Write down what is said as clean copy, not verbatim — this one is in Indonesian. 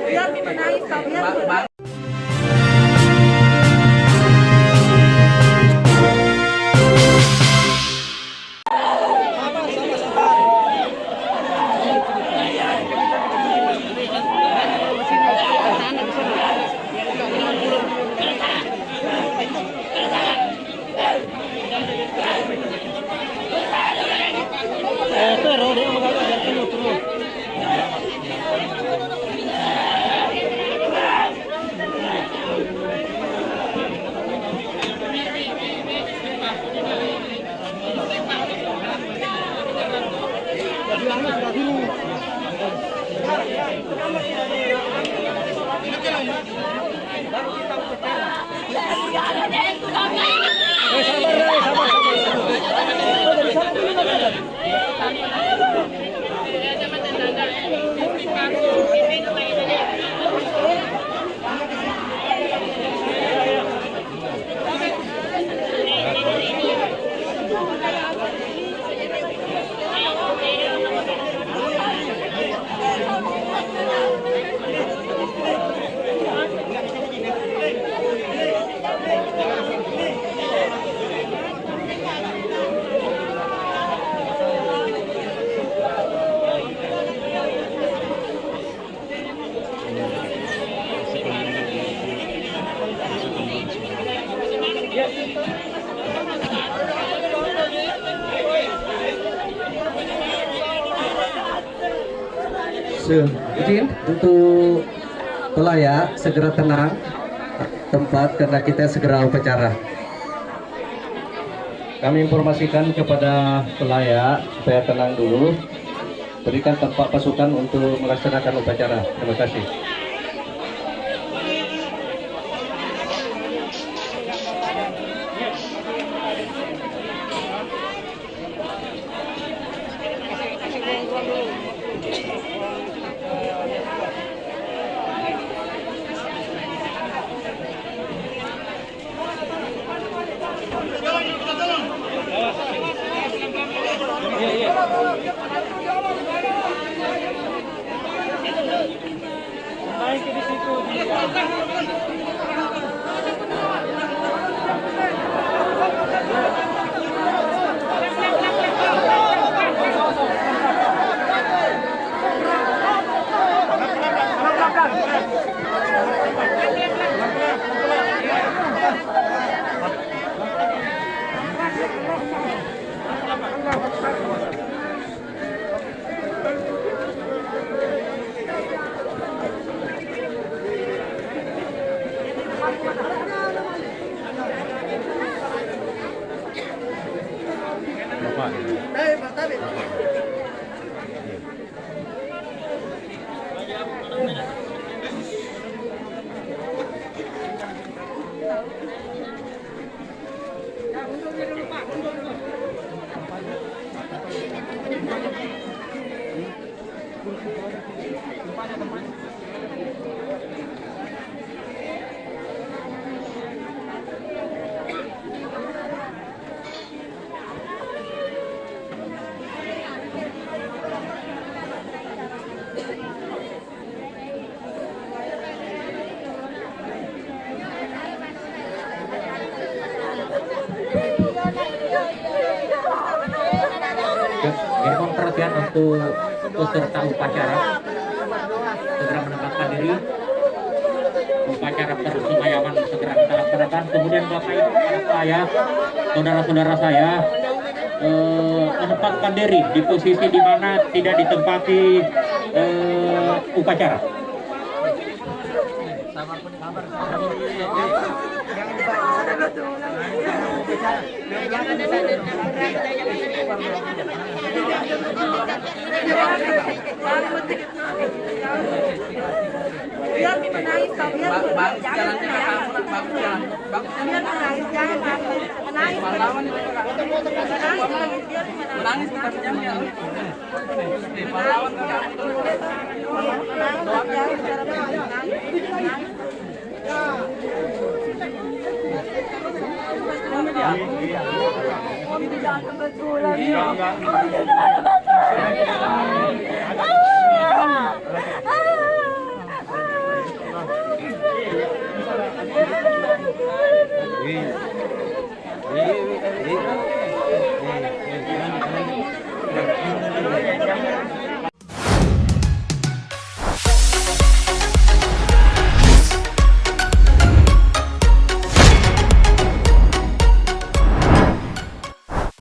Biar menangis, biar. Izin untuk pelayak segera tenang tempat karena kita segera upacara. Kami informasikan kepada pelayak supaya tenang dulu. Berikan tempat pasukan untuk melaksanakan upacara. Terima kasih. Mohon perhatian untuk peserta upacara segera menempatkan diri. Upacara persemayaman segera kita laksanakan. Kemudian Bapak Ibu saya, saudara-saudara saya menempatkan diri di posisi di mana tidak ditempati upacara. Biar menangis, biar menangis, jangan menangis. Menangis kita pinjamnya. Melawan kita.